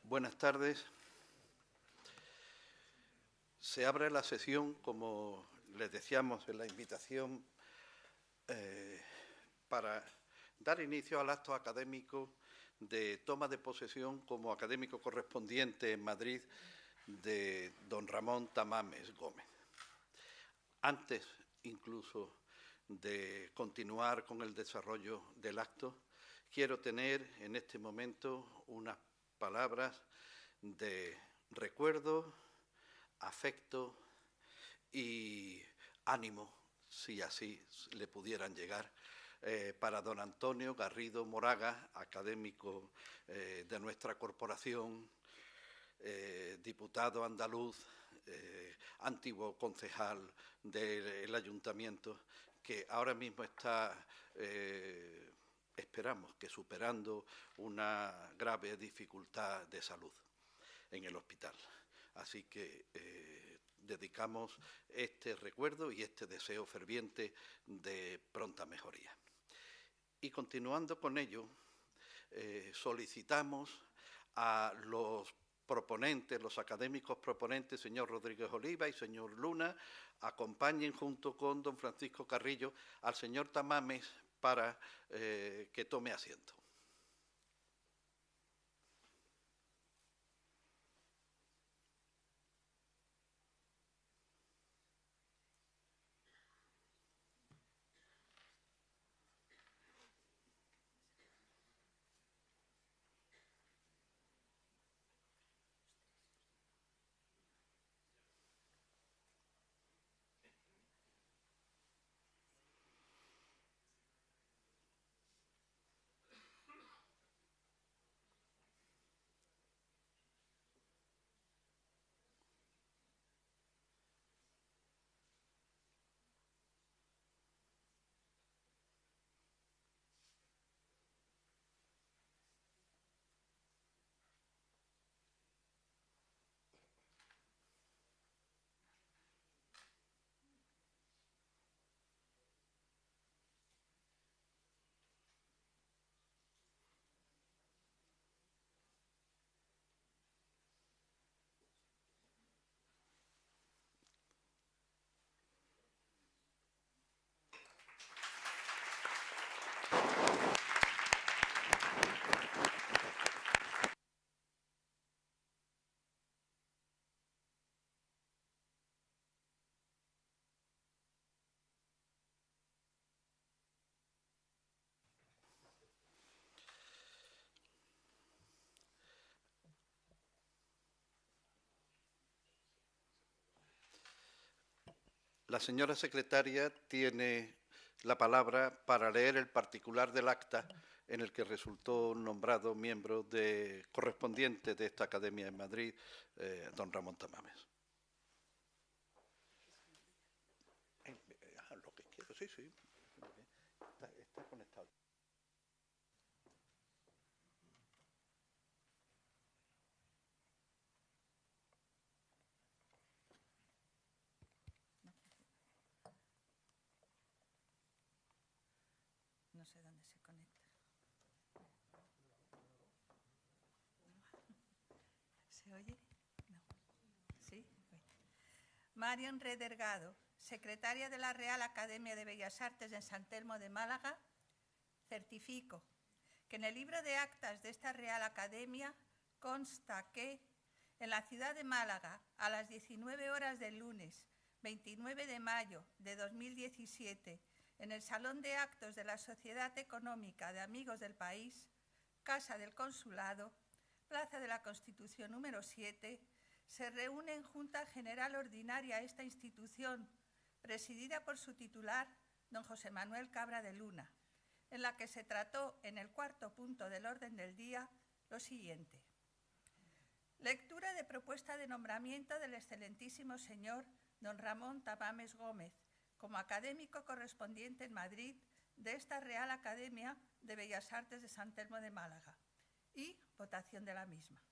Buenas tardes. Se abre la sesión, como les decíamos en la invitación, para dar inicio al acto académico de toma de posesión como académico correspondiente en Madrid de don Ramón Tamames Gómez. Antes, incluso, de continuar con el desarrollo del acto, quiero tener en este momento unas palabras de recuerdo, afecto y ánimo, si así le pudieran llegar, para don Antonio Garrido Moraga, académico de nuestra corporación, diputado andaluz, antiguo concejal del ayuntamiento, que ahora mismo está, esperamos que superando una grave dificultad de salud en el hospital. Así que dedicamos este recuerdo y este deseo ferviente de pronta mejoría. Y continuando con ello, solicitamos a los proponentes, los académicos proponentes, señor Rodríguez Oliva y señor Luna, acompañen junto con don Francisco Carrillo al señor Tamames para que tome asiento. La señora secretaria tiene la palabra para leer el particular del acta en el que resultó nombrado miembro correspondiente de esta Academia en Madrid, don Ramón Tamames. Lo que quiero, sí. Está conectado. No sé dónde se conecta. ¿Se oye? No. ¿Sí? Bueno. Marion Redergado, secretaria de la Real Academia de Bellas Artes en San Telmo de Málaga, certifico que en el libro de actas de esta Real Academia consta que en la ciudad de Málaga, a las 19 horas del lunes 29 de mayo de 2017, en el Salón de Actos de la Sociedad Económica de Amigos del País, Casa del Consulado, Plaza de la Constitución número 7, se reúne en Junta General Ordinaria esta institución, presidida por su titular, don José Manuel Cabra de Luna, en la que se trató en el cuarto punto del orden del día lo siguiente. Lectura de propuesta de nombramiento del excelentísimo señor don Ramón Tamames Gómez como académico correspondiente en Madrid de esta Real Academia de Bellas Artes de San Telmo de Málaga y votación de la misma.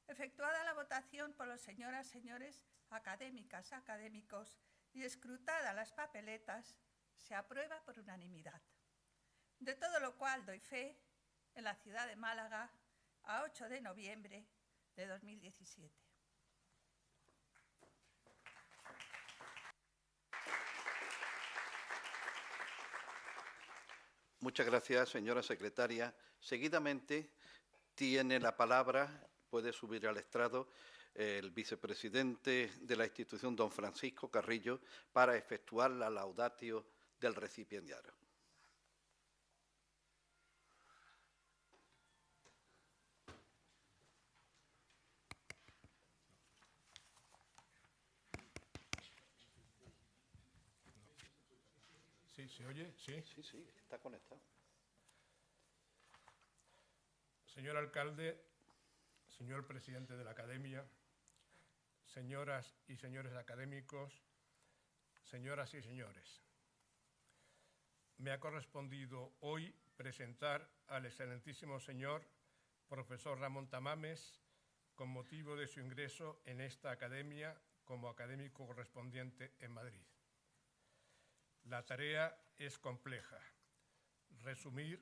Efectuada la votación por los señoras, señores académicas, académicos y escrutadas las papeletas, se aprueba por unanimidad. De todo lo cual doy fe, en la ciudad de Málaga a 8 de noviembre de 2017. Muchas gracias, señora secretaria. Seguidamente tiene la palabra, puede subir al estrado, el vicepresidente de la institución, don Francisco Carrillo, para efectuar la laudatio del recipiendario. Sí, ¿se oye? Sí. Sí, está conectado. Señor alcalde, señor presidente de la Academia, señoras y señores académicos, señoras y señores, me ha correspondido hoy presentar al excelentísimo señor profesor Ramón Tamames con motivo de su ingreso en esta academia como académico correspondiente en Madrid. La tarea es compleja. Resumir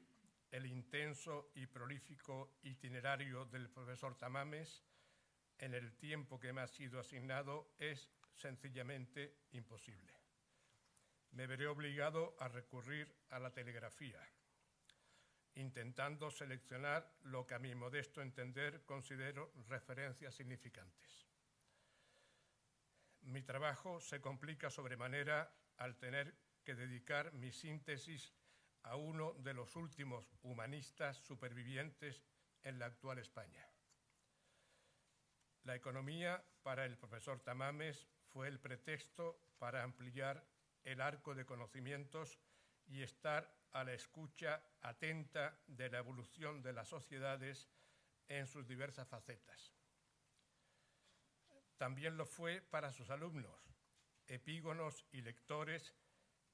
el intenso y prolífico itinerario del profesor Tamames en el tiempo que me ha sido asignado es sencillamente imposible. Me veré obligado a recurrir a la telegrafía, intentando seleccionar lo que a mi modesto entender considero referencias significantes. Mi trabajo se complica sobremanera al tener que dedicar mi síntesis a uno de los últimos humanistas supervivientes en la actual España. La economía para el profesor Tamames fue el pretexto para ampliar el arco de conocimientos y estar a la escucha atenta de la evolución de las sociedades en sus diversas facetas. También lo fue para sus alumnos, epígonos y lectores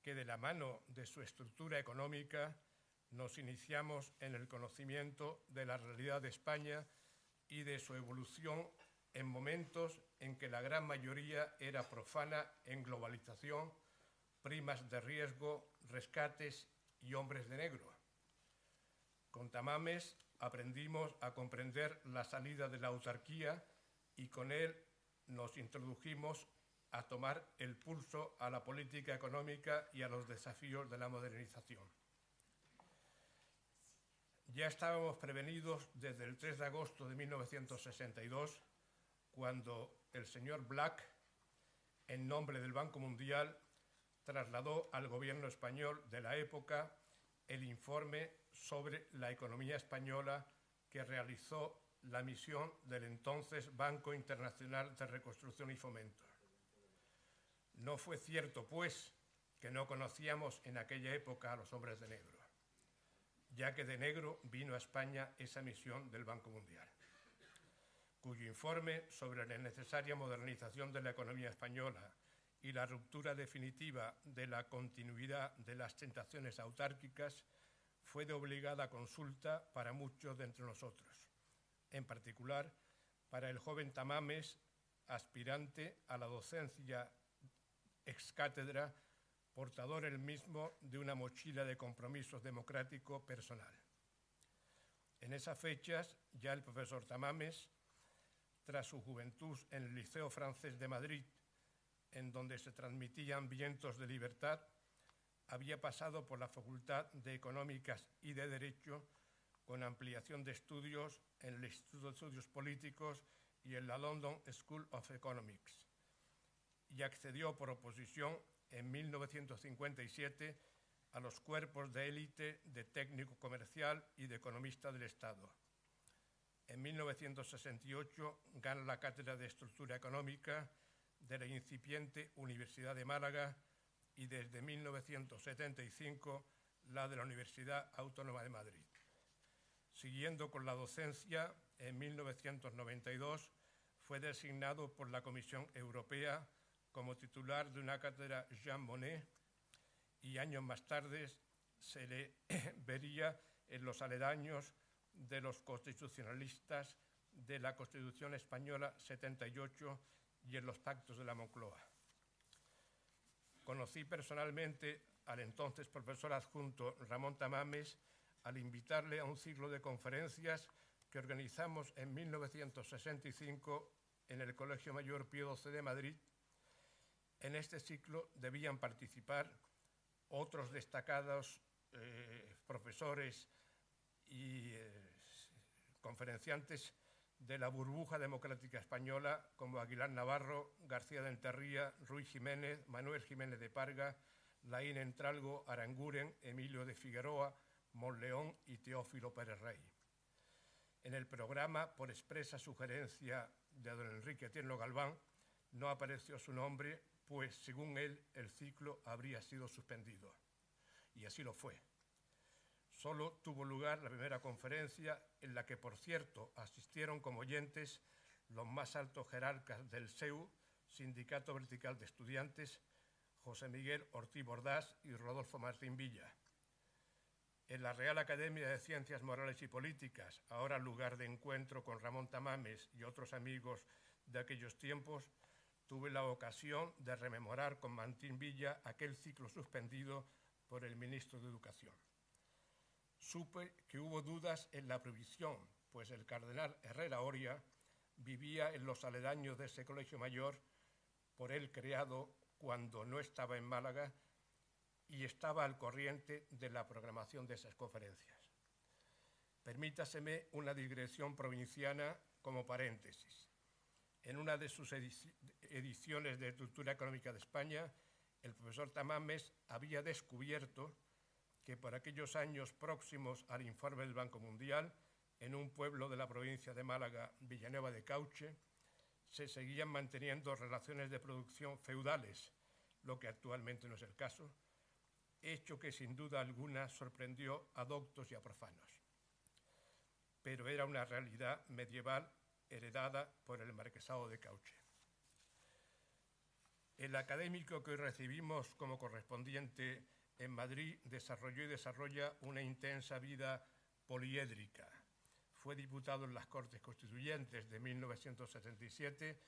que de la mano de su estructura económica nos iniciamos en el conocimiento de la realidad de España y de su evolución en momentos en que la gran mayoría era profana en globalización, primas de riesgo, rescates y hombres de negro. Con Tamames aprendimos a comprender la salida de la autarquía y con él nos introdujimos a tomar el pulso a la política económica y a los desafíos de la modernización. Ya estábamos prevenidos desde el 3 de agosto de 1962, cuando el señor Black, en nombre del Banco Mundial, trasladó al gobierno español de la época el informe sobre la economía española que realizó la misión del entonces Banco Internacional de Reconstrucción y Fomento. No fue cierto, pues, que no conocíamos en aquella época a los hombres de negro, ya que de negro vino a España esa misión del Banco Mundial, cuyo informe sobre la necesaria modernización de la economía española y la ruptura definitiva de la continuidad de las tentaciones autárquicas fue de obligada consulta para muchos de entre nosotros, en particular para el joven Tamames, aspirante a la docencia ex cátedra, portador él mismo de una mochila de compromiso democrático personal. En esas fechas, ya el profesor Tamames, tras su juventud en el Liceo Francés de Madrid, en donde se transmitían vientos de libertad, había pasado por la Facultad de Económicas y de Derecho, con ampliación de estudios en el Instituto de Estudios Políticos y en la London School of Economics, y accedió por oposición en 1957 a los cuerpos de élite de técnico comercial y de economista del Estado. En 1968 gana la cátedra de Estructura Económica de la incipiente Universidad de Málaga y desde 1975 la de la Universidad Autónoma de Madrid. Siguiendo con la docencia, en 1992 fue designado por la Comisión Europea como titular de una cátedra Jean Monnet y años más tarde se le vería en los aledaños de los constitucionalistas de la Constitución Española 78 y en los pactos de la Moncloa. Conocí personalmente al entonces profesor adjunto Ramón Tamames al invitarle a un ciclo de conferencias que que organizamos en 1965 en el Colegio Mayor Pío XII de Madrid. En este ciclo debían participar otros destacados profesores y conferenciantes de la burbuja democrática española, como Aguilar Navarro, García de Enterría, Ruiz Jiménez, Manuel Jiménez de Parga, Laín Entralgo, Aranguren, Emilio de Figueroa, Monleón y Teófilo Pérez Rey. En el programa, por expresa sugerencia de don Enrique Tierno Galván, no apareció su nombre, pues, según él, el ciclo habría sido suspendido. Y así lo fue. Solo tuvo lugar la primera conferencia, en la que, por cierto, asistieron como oyentes los más altos jerarcas del SEU, Sindicato Vertical de Estudiantes, José Miguel Ortiz Bordás y Rodolfo Martín Villa. En la Real Academia de Ciencias Morales y Políticas, ahora lugar de encuentro con Ramón Tamames y otros amigos de aquellos tiempos, tuve la ocasión de rememorar con Martín Villa aquel ciclo suspendido por el ministro de Educación. Supe que hubo dudas en la prohibición, pues el cardenal Herrera Oria vivía en los aledaños de ese colegio mayor, por él creado cuando no estaba en Málaga, y estaba al corriente de la programación de esas conferencias. Permítaseme una digresión provinciana como paréntesis. En una de sus ediciones de Estructura Económica de España, el profesor Tamames había descubierto que por aquellos años próximos al informe del Banco Mundial, en un pueblo de la provincia de Málaga, Villanueva de Cauche, se seguían manteniendo relaciones de producción feudales, lo que actualmente no es el caso, hecho que sin duda alguna sorprendió a doctos y a profanos. Pero era una realidad medieval heredada por el marquesado de Cauche. El académico que hoy recibimos como correspondiente en Madrid desarrolló y desarrolla una intensa vida poliédrica. Fue diputado en las Cortes Constituyentes de 1977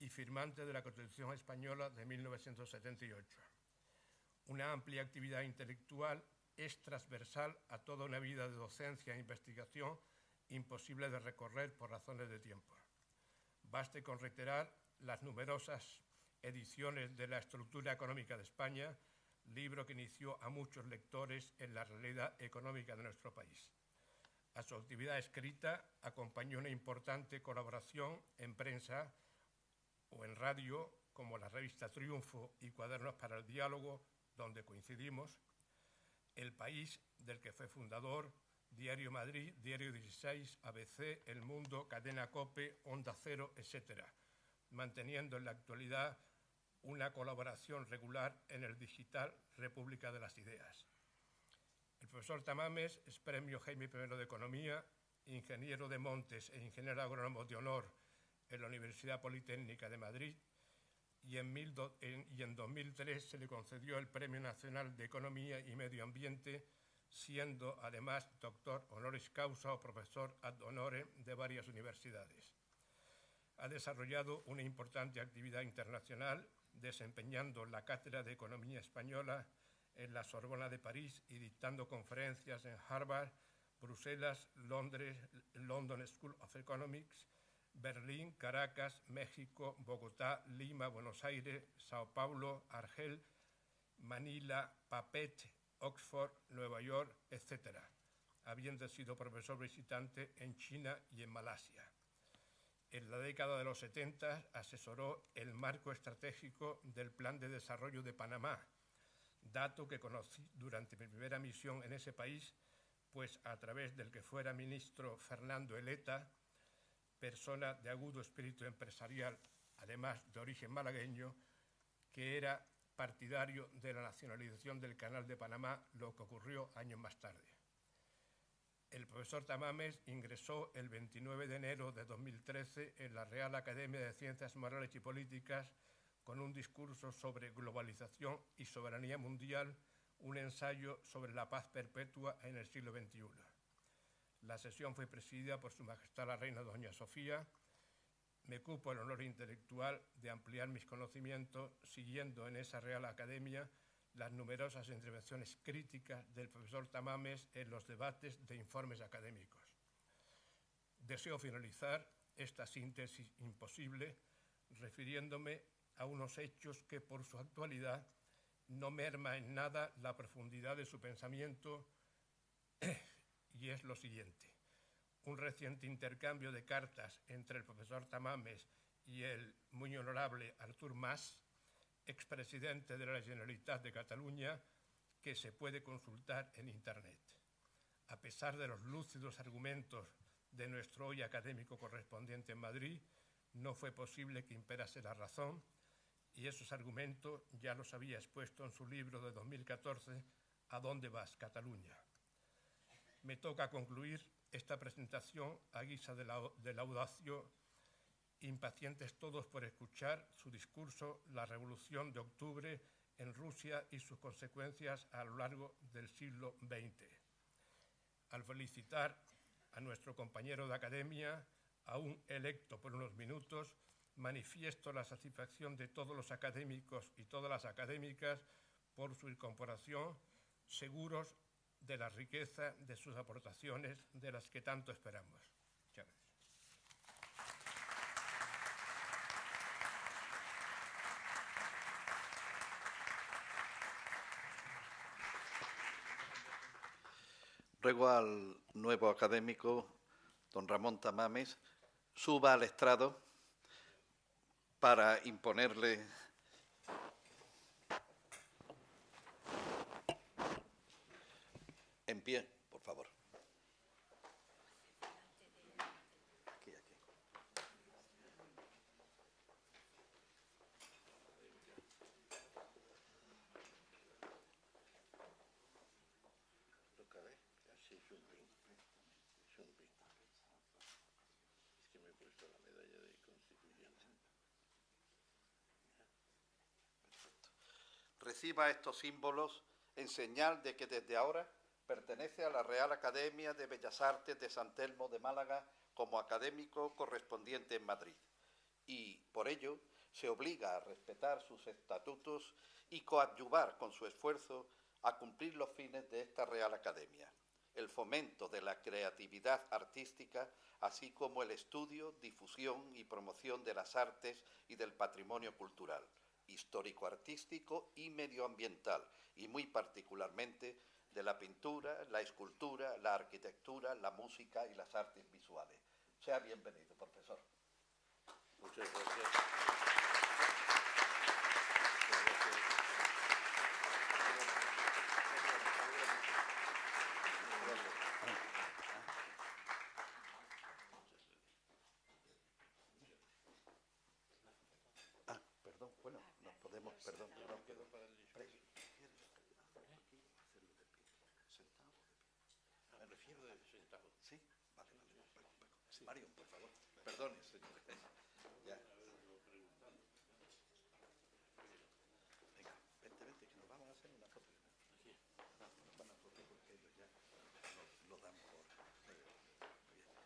y firmante de la Constitución Española de 1978. Una amplia actividad intelectual es transversal a toda una vida de docencia e investigación imposible de recorrer por razones de tiempo. Baste con reiterar las numerosas ediciones de la Estructura Económica de España, libro que inició a muchos lectores en la realidad económica de nuestro país. A su actividad escrita acompañó una importante colaboración en prensa o en radio, como la revista Triunfo y Cuadernos para el Diálogo, donde coincidimos, El País, del que fue fundador, Diario Madrid, Diario 16, ABC, El Mundo, Cadena COPE, Onda Cero, etc., manteniendo en la actualidad una colaboración regular en el digital República de las Ideas. El profesor Tamames es premio Jaime I de Economía, ingeniero de montes e ingeniero agrónomo de honor en la Universidad Politécnica de Madrid, y en 2003 se le concedió el Premio Nacional de Economía y Medio Ambiente, siendo además doctor honoris causa o profesor ad honorem de varias universidades. Ha desarrollado una importante actividad internacional, desempeñando la Cátedra de Economía Española en la Sorbona de París y dictando conferencias en Harvard, Bruselas, Londres, London School of Economics, Berlín, Caracas, México, Bogotá, Lima, Buenos Aires, Sao Paulo, Argel, Manila, Papet, Oxford, Nueva York, etc., habiendo sido profesor visitante en China y en Malasia. En la década de los 70 asesoró el marco estratégico del Plan de Desarrollo de Panamá, dato que conocí durante mi primera misión en ese país, pues a través del que fuera ministro Fernando Eleta, persona de agudo espíritu empresarial, además de origen malagueño, que era partidario de la nacionalización del Canal de Panamá, lo que ocurrió años más tarde. El profesor Tamames ingresó el 29 de enero de 2013 en la Real Academia de Ciencias Morales y Políticas con un discurso sobre globalización y soberanía mundial, un ensayo sobre la paz perpetua en el siglo XXI. La sesión fue presidida por Su Majestad la Reina Doña Sofía. Me cupo el honor intelectual de ampliar mis conocimientos siguiendo en esa Real Academia las numerosas intervenciones críticas del profesor Tamames en los debates de informes académicos. Deseo finalizar esta síntesis imposible refiriéndome a unos hechos que por su actualidad no merma en nada la profundidad de su pensamiento, y es lo siguiente. Un reciente intercambio de cartas entre el profesor Tamames y el muy honorable Artur Mas, expresidente de la Generalitat de Cataluña, que se puede consultar en Internet. A pesar de los lúcidos argumentos de nuestro hoy académico correspondiente en Madrid, no fue posible que imperase la razón, y esos argumentos ya los había expuesto en su libro de 2014, ¿A dónde vas, Cataluña? Me toca concluir esta presentación a guisa de laudación, impacientes todos por escuchar su discurso La Revolución de Octubre en Rusia y sus consecuencias a lo largo del siglo XX. Al felicitar a nuestro compañero de academia, aún electo por unos minutos, manifiesto la satisfacción de todos los académicos y todas las académicas por su incorporación, seguros de la riqueza de sus aportaciones, de las que tanto esperamos. Muchas gracias. Ruego al nuevo académico, don Ramón Tamames, suba al estrado para imponerle en pie, por favor. Aquí, aquí. Es que me he puesto la medalla de constituyente. Reciba estos símbolos en señal de que desde ahora pertenece a la Real Academia de Bellas Artes de San Telmo de Málaga como académico correspondiente en Madrid, y por ello se obliga a respetar sus estatutos y coadyuvar con su esfuerzo a cumplir los fines de esta Real Academia: el fomento de la creatividad artística, así como el estudio, difusión y promoción de las artes y del patrimonio cultural, histórico-artístico y medioambiental, y muy particularmente de la pintura, la escultura, la arquitectura, la música y las artes visuales. Sea bienvenido, profesor. Muchas gracias. Perdón, bueno, nos podemos, perdón. Me refiero de sentado. Sí, vale. Sí. Mario, por favor. Perdone, señor. Ya. Venga, vente, que nos vamos a hacer una foto. Aquí. Una foto porque ellos ya lo dan por...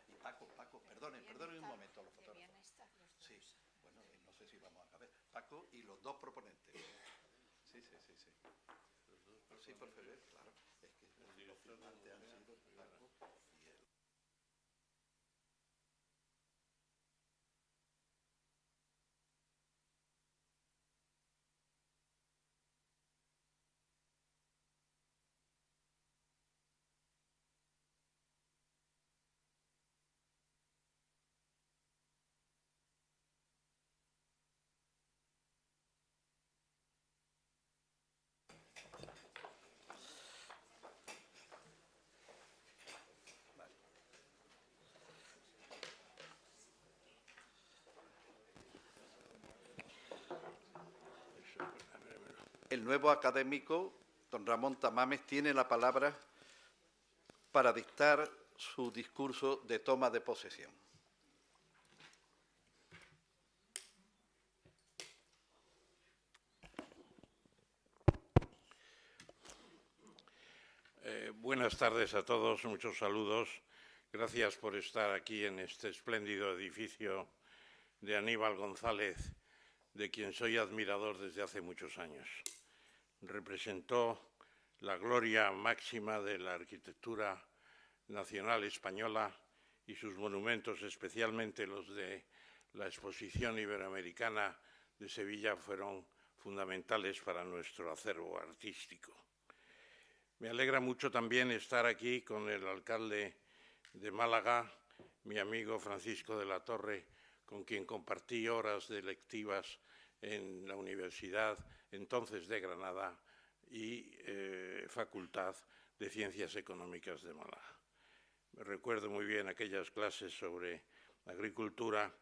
Y Paco, perdone un momento, los fotógrafos. Sí, bueno, no sé si vamos a caber. Paco y los dos proponentes. Sí. Sí, por favor, claro. Es que los firmantes han sido Paco y él. El nuevo académico, don Ramón Tamames, tiene la palabra para dictar su discurso de toma de posesión. Buenas tardes a todos, muchos saludos. Gracias por estar aquí en este espléndido edificio de Aníbal González, de quien soy admirador desde hace muchos años. Representó la gloria máxima de la arquitectura nacional española y sus monumentos, especialmente los de la Exposición Iberoamericana de Sevilla, fueron fundamentales para nuestro acervo artístico. Me alegra mucho también estar aquí con el alcalde de Málaga, mi amigo Francisco de la Torre, con quien compartí horas de lectivas en la Universidad entonces de Granada y Facultad de Ciencias Económicas de Málaga. Me recuerdo muy bien aquellas clases sobre agricultura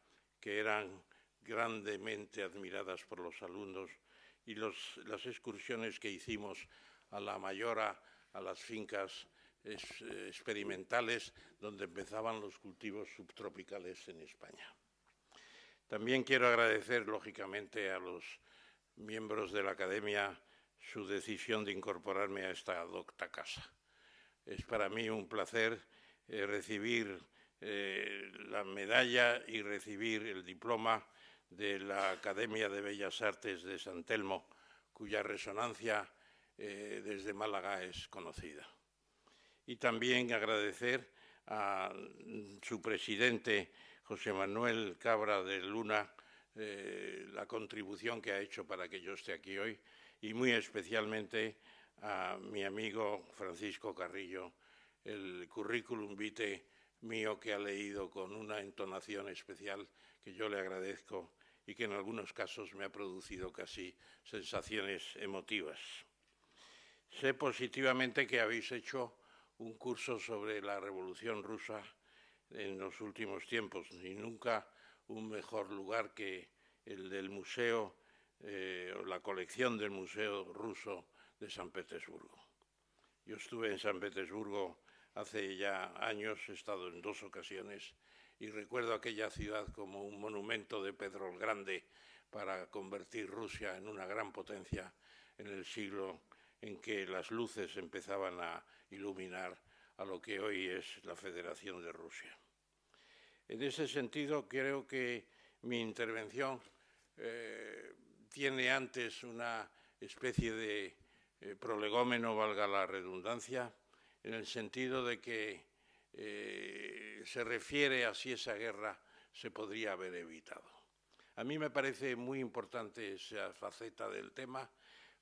que eran grandemente admiradas por los alumnos y las excursiones que hicimos a la Mayora, a las fincas experimentales donde empezaban los cultivos subtropicales en España. También quiero agradecer, lógicamente, a los miembros de la Academia su decisión de incorporarme a esta docta casa. Es para mí un placer recibir la medalla y recibir el diploma de la Academia de Bellas Artes de San Telmo, cuya resonancia desde Málaga es conocida. Y también agradecer a su presidente, José Manuel Cabra de Luna, la contribución que ha hecho para que yo esté aquí hoy, y muy especialmente a mi amigo Francisco Carrillo, el currículum vitae mío que ha leído con una entonación especial que yo le agradezco y que en algunos casos me ha producido casi sensaciones emotivas. Sé positivamente que habéis hecho un curso sobre la Revolución Rusa en los últimos tiempos y nunca un mejor lugar que el del museo o la colección del Museo Ruso de San Petersburgo. Yo estuve en San Petersburgo hace ya años, he estado en 2 ocasiones y recuerdo aquella ciudad como un monumento de Pedro el Grande para convertir Rusia en una gran potencia en el siglo en que las luces empezaban a iluminar a lo que hoy es la Federación de Rusia. En ese sentido, creo que mi intervención tiene antes una especie de prolegómeno, valga la redundancia, en el sentido de que se refiere a si esa guerra se podría haber evitado. A mí me parece muy importante esa faceta del tema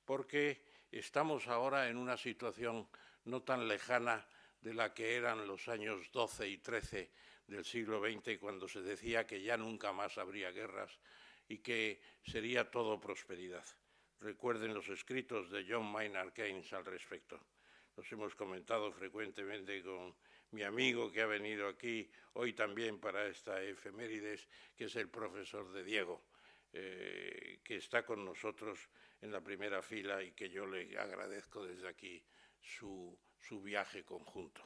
porque estamos ahora en una situación no tan lejana de la que eran los años 12 y 13 del siglo XX, cuando se decía que ya nunca más habría guerras y que sería todo prosperidad. Recuerden los escritos de John Maynard Keynes al respecto. Los hemos comentado frecuentemente con mi amigo que ha venido aquí hoy también para esta efemérides, que es el profesor de Diego, que está con nosotros en la primera fila y que yo le agradezco desde aquí su viaje conjunto.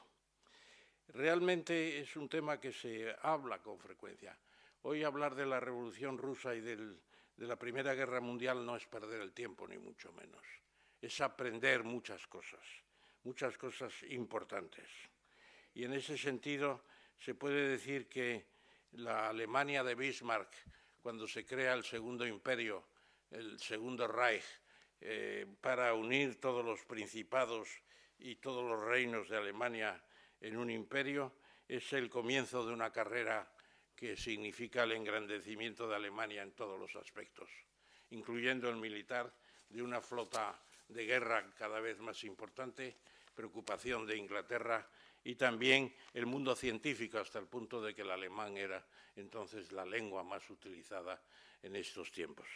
Realmente es un tema que se habla con frecuencia. Hoy hablar de la Revolución Rusa y de la Primera Guerra Mundial no es perder el tiempo, ni mucho menos. Es aprender muchas cosas importantes. Y en ese sentido se puede decir que la Alemania de Bismarck, cuando se crea el Segundo Imperio, el Segundo Reich, para unir todos los principados y todos los reinos de Alemania en un imperio, es el comienzo de una carrera que significa el engrandecimiento de Alemania en todos los aspectos, incluyendo el militar, de una flota de guerra cada vez más importante, preocupación de Inglaterra y también el mundo científico, hasta el punto de que el alemán era entonces la lengua más utilizada en estos tiempos.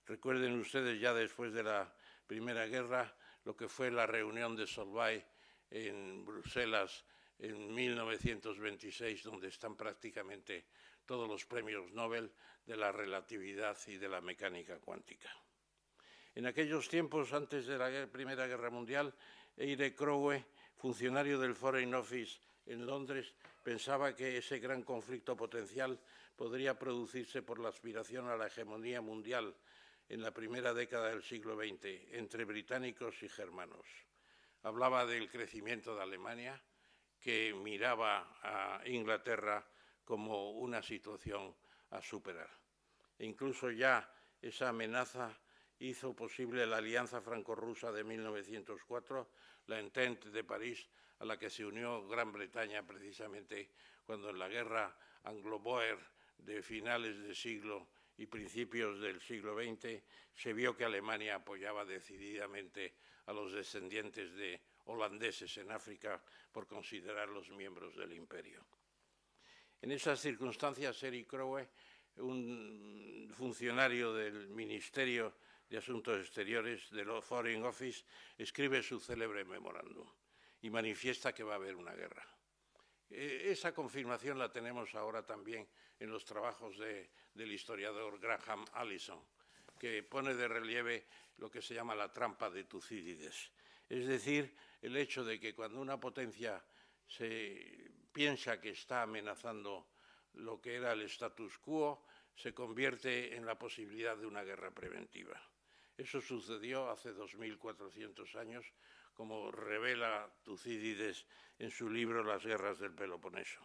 Recuerden ustedes ya después de la Primera Guerra lo que fue la reunión de Solvay en Bruselas en 1926, donde están prácticamente todos los premios Nobel de la relatividad y de la mecánica cuántica. En aquellos tiempos, antes de la Primera Guerra Mundial, Eire Crowe, funcionario del Foreign Office en Londres, pensaba que ese gran conflicto potencial podría producirse por la aspiración a la hegemonía mundial en la primera década del siglo XX entre británicos y germanos. Hablaba del crecimiento de Alemania, que miraba a Inglaterra como una situación a superar. E incluso ya esa amenaza hizo posible la Alianza Franco-Rusa de 1904, la Entente de París, a la que se unió Gran Bretaña precisamente cuando en la guerra anglo-bóer de finales de siglo y principios del siglo XX se vio que Alemania apoyaba decididamente a los descendientes de holandeses en África por considerarlos miembros del imperio. En esas circunstancias, Eric Crowe, un funcionario del Ministerio de Asuntos Exteriores, del Foreign Office, escribe su célebre memorándum y manifiesta que va a haber una guerra. Esa confirmación la tenemos ahora también en los trabajos del historiador Graham Allison, que pone de relieve lo que se llama la trampa de Tucídides. Es decir, el hecho de que cuando una potencia se piensa que está amenazando lo que era el status quo, se convierte en la posibilidad de una guerra preventiva. Eso sucedió hace 2400 años, como revela Tucídides en su libro Las guerras del Peloponeso.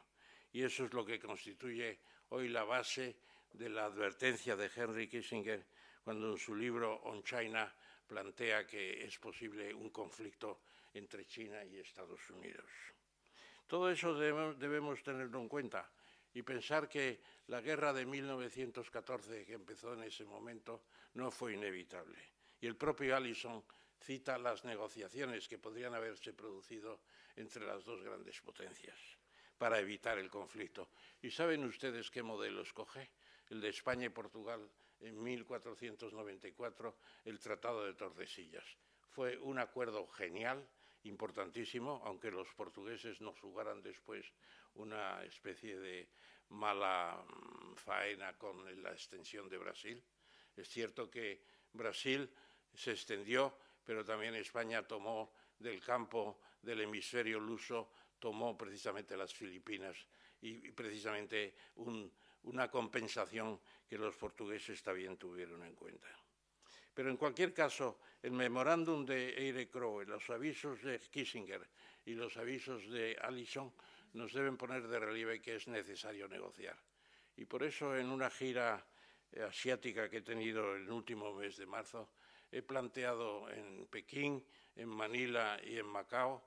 Y eso es lo que constituye hoy la base de la advertencia de Henry Kissinger cuando en su libro On China plantea que es posible un conflicto entre China y Estados Unidos. Todo eso debemos tenerlo en cuenta y pensar que la guerra de 1914, que empezó en ese momento, no fue inevitable. Y el propio Allison cita las negociaciones que podrían haberse producido entre las dos grandes potencias para evitar el conflicto. ¿Y saben ustedes qué modelo escoge? El de España y Portugal en 1494, el Tratado de Tordesillas. Fue un acuerdo genial, importantísimo, aunque los portugueses nos jugaran después una especie de mala faena con la extensión de Brasil. Es cierto que Brasil se extendió, pero también España tomó del campo del hemisferio luso, tomó precisamente las Filipinas y precisamente una compensación que los portugueses también tuvieron en cuenta. Pero en cualquier caso, el memorándum de Eric Crowe, los avisos de Kissinger y los avisos de Allison nos deben poner de relieve que es necesario negociar. Y por eso en una gira asiática que he tenido el último mes de marzo, he planteado en Pekín, en Manila y en Macao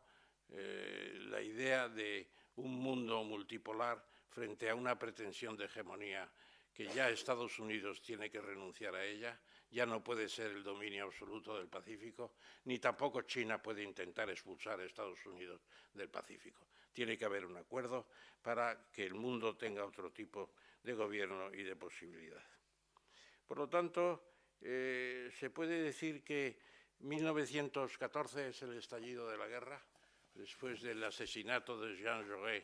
la idea de un mundo multipolar frente a una pretensión de hegemonía que ya Estados Unidos tiene que renunciar a ella, ya no puede ser el dominio absoluto del Pacífico, ni tampoco China puede intentar expulsar a Estados Unidos del Pacífico. Tiene que haber un acuerdo para que el mundo tenga otro tipo de gobierno y de posibilidad. Por lo tanto, se puede decir que 1914 es el estallido de la guerra, después del asesinato de Jean Jaurès,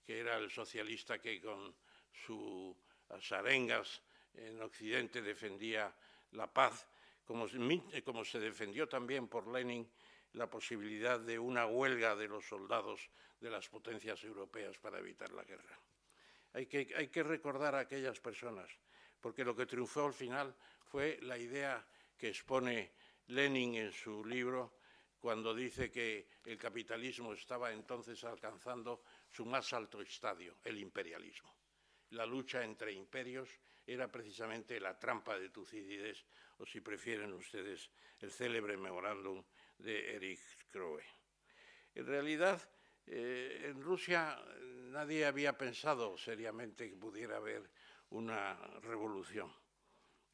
que era el socialista que con sus arengas en Occidente defendía la paz, como se defendió también por Lenin la posibilidad de una huelga de los soldados de las potencias europeas para evitar la guerra. Hay que recordar a aquellas personas, porque lo que triunfó al final fue la idea que expone Lenin en su libro cuando dice que el capitalismo estaba entonces alcanzando su más alto estadio, el imperialismo. La lucha entre imperios era precisamente la trampa de Tucídides, o si prefieren ustedes, el célebre memorándum de Eric Crowe. En realidad, en Rusia nadie había pensado seriamente que pudiera haber una revolución.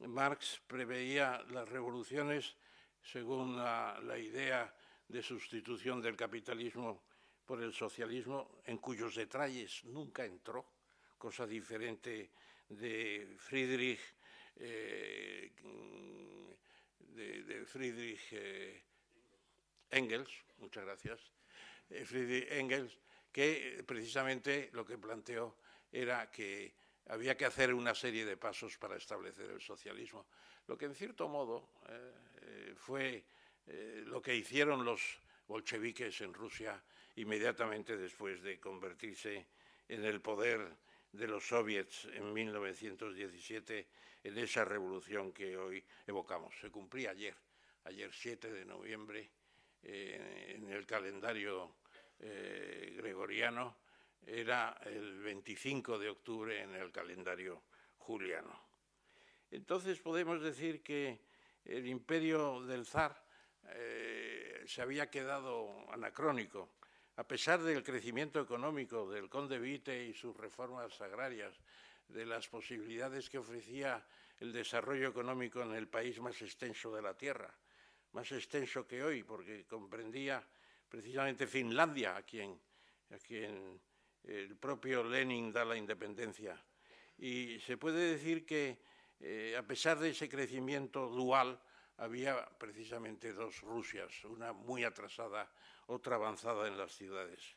Marx preveía las revoluciones según la idea de sustitución del capitalismo por el socialismo, en cuyos detalles nunca entró, cosa diferente de Friedrich Engels, muchas gracias, Friedrich Engels, que precisamente lo que planteó era que había que hacer una serie de pasos para establecer el socialismo, lo que en cierto modo fue lo que hicieron los bolcheviques en Rusia inmediatamente después de convertirse en el poder de los soviets en 1917, en esa revolución que hoy evocamos. Se cumplía ayer 7 de noviembre, en el calendario gregoriano, era el 25 de octubre en el calendario juliano. Entonces podemos decir que el imperio del zar se había quedado anacrónico. A pesar del crecimiento económico del conde Witte y sus reformas agrarias, de las posibilidades que ofrecía el desarrollo económico en el país más extenso de la Tierra, más extenso que hoy, porque comprendía precisamente Finlandia, a quien el propio Lenin da la independencia. Y se puede decir que, a pesar de ese crecimiento dual, había precisamente dos Rusias, una muy atrasada, otra avanzada en las ciudades.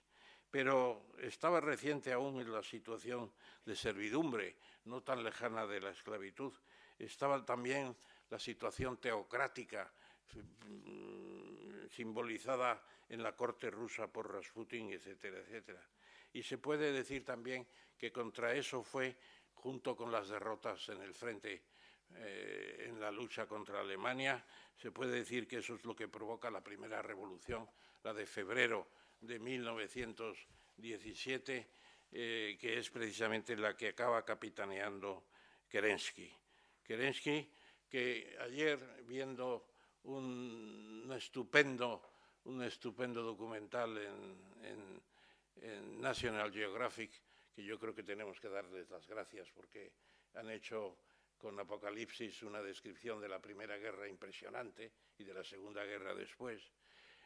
Pero estaba reciente aún en la situación de servidumbre, no tan lejana de la esclavitud. Estaba también la situación teocrática, simbolizada en la corte rusa por Rasputín, etcétera, etcétera. Y se puede decir también que contra eso fue, junto con las derrotas en el frente, en la lucha contra Alemania, se puede decir que eso es lo que provoca la primera revolución, la de febrero de 1917, que es precisamente la que acaba capitaneando Kerensky. Kerensky, que ayer, viendo un estupendo documental en National Geographic, que yo creo que tenemos que darles las gracias porque han hecho con Apocalipsis una descripción de la Primera Guerra impresionante y de la Segunda Guerra después.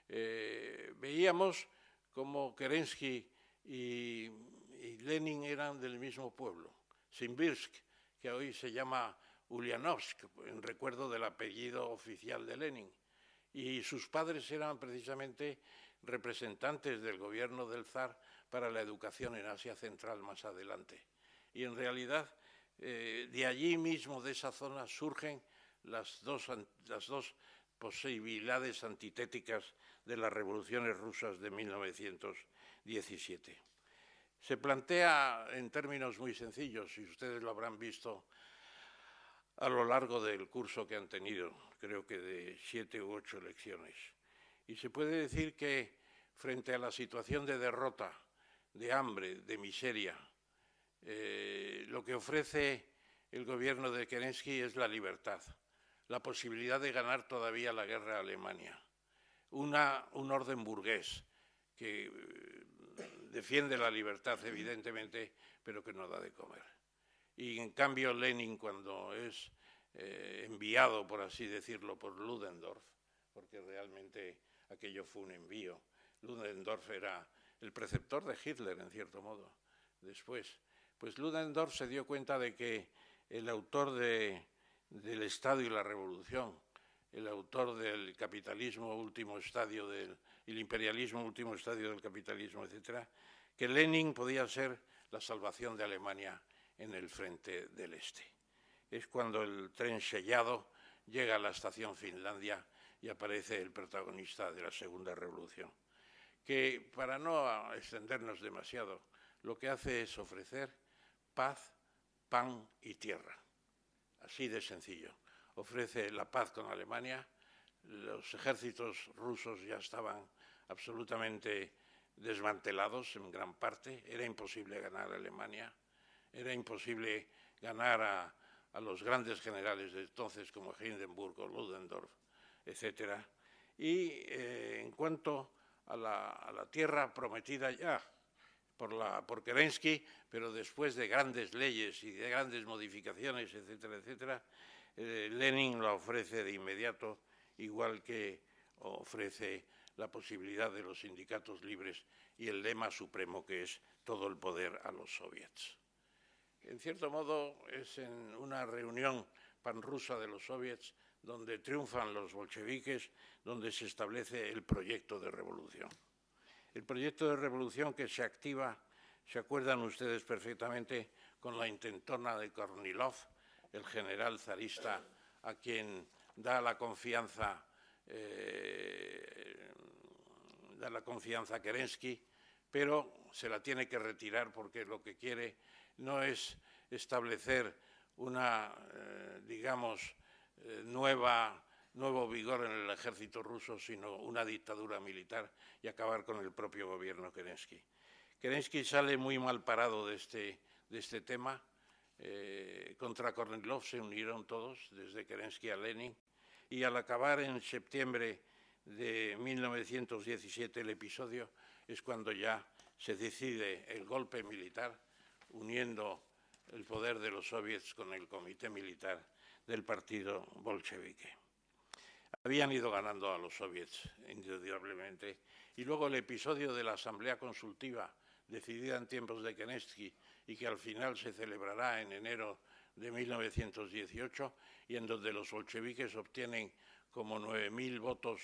Veíamos como Kerensky y Lenin eran del mismo pueblo, Simbirsk, que hoy se llama Ulyanovsk, en recuerdo del apellido oficial de Lenin. Y sus padres eran precisamente representantes del gobierno del zar para la educación en Asia Central más adelante. Y en realidad, de allí mismo, de esa zona, surgen las dos posibilidades antitéticas de las revoluciones rusas de 1917. Se plantea en términos muy sencillos, y ustedes lo habrán visto a lo largo del curso que han tenido, creo que de 7 u 8 lecciones. Y se puede decir que frente a la situación de derrota, de hambre, de miseria, lo que ofrece el gobierno de Kerensky es la libertad, la posibilidad de ganar todavía la guerra a Alemania, un orden burgués que defiende la libertad, evidentemente, pero que no da de comer. Y en cambio Lenin, cuando es enviado, por así decirlo, por Ludendorff, porque realmente aquello fue un envío, Ludendorff era el preceptor de Hitler, en cierto modo, después. Pues Ludendorff se dio cuenta de que el autor del Estado y la Revolución, el autor del capitalismo último estadio, el imperialismo último estadio del capitalismo, etcétera, que Lenin podía ser la salvación de Alemania en el frente del Este. Es cuando el tren sellado llega a la estación Finlandia y aparece el protagonista de la Segunda Revolución, que, para no extendernos demasiado, lo que hace es ofrecer paz, pan y tierra. Así de sencillo. Ofrece la paz con Alemania. Los ejércitos rusos ya estaban absolutamente desmantelados en gran parte. Era imposible ganar a Alemania. Era imposible ganar a los grandes generales de entonces como Hindenburg o Ludendorff, etc. Y en cuanto a la tierra prometida ya por Kerensky, pero después de grandes leyes y de grandes modificaciones, etcétera, etcétera, Lenin la ofrece de inmediato, igual que ofrece la posibilidad de los sindicatos libres y el lema supremo que es todo el poder a los soviets. En cierto modo es en una reunión panrusa de los soviets donde triunfan los bolcheviques, donde se establece el proyecto de revolución. El proyecto de revolución que se activa, se acuerdan ustedes perfectamente, con la intentona de Kornilov, el general zarista a quien da la confianza Kerensky, pero se la tiene que retirar porque lo que quiere no es establecer una, nuevo vigor en el ejército ruso, sino una dictadura militar y acabar con el propio gobierno Kerensky. Kerensky sale muy mal parado de este tema. Contra Kornilov se unieron todos, desde Kerensky a Lenin, y al acabar en septiembre de 1917 el episodio, es cuando ya se decide el golpe militar, uniendo el poder de los soviets con el comité militar del partido bolchevique. Habían ido ganando a los soviets, indudablemente. Y luego el episodio de la Asamblea Consultiva, decidida en tiempos de Kerenski y que al final se celebrará en enero de 1918, y en donde los bolcheviques obtienen como 9.000 votos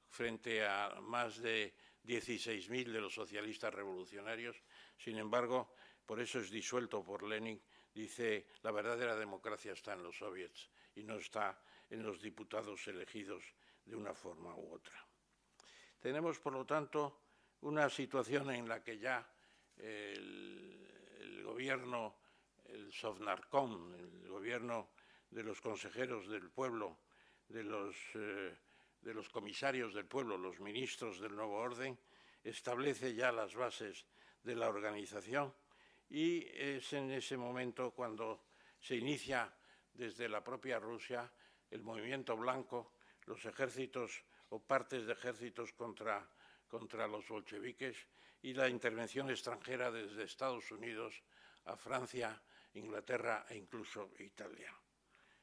frente a más de 16.000 de los socialistas revolucionarios. Sin embargo, por eso es disuelto por Lenin. Dice, la verdadera democracia está en los soviets y no está en los diputados elegidos de una forma u otra. Tenemos, por lo tanto, una situación en la que ya el gobierno, el Sovnarkom, el gobierno de los consejeros del pueblo, de los comisarios del pueblo, los ministros del nuevo orden, establece ya las bases de la organización, y es en ese momento cuando se inicia desde la propia Rusia el movimiento blanco, los ejércitos o partes de ejércitos contra los bolcheviques, y la intervención extranjera desde Estados Unidos a Francia, Inglaterra e incluso Italia.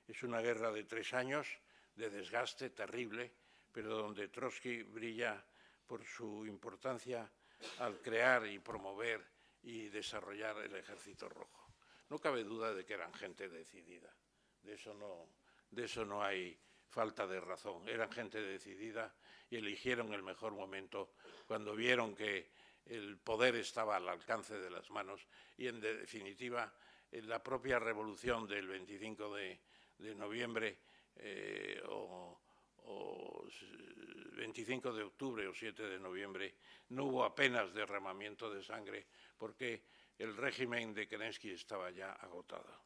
Es una guerra de 3 años, de desgaste terrible, pero donde Trotsky brilla por su importancia al crear y promover y desarrollar el Ejército Rojo. No cabe duda de que eran gente decidida, de eso no hay falta de razón. Eran gente decidida y eligieron el mejor momento cuando vieron que el poder estaba al alcance de las manos, y en definitiva en la propia revolución del 25 de noviembre o 25 de octubre o 7 de noviembre no hubo apenas derramamiento de sangre porque el régimen de Kerensky estaba ya agotado.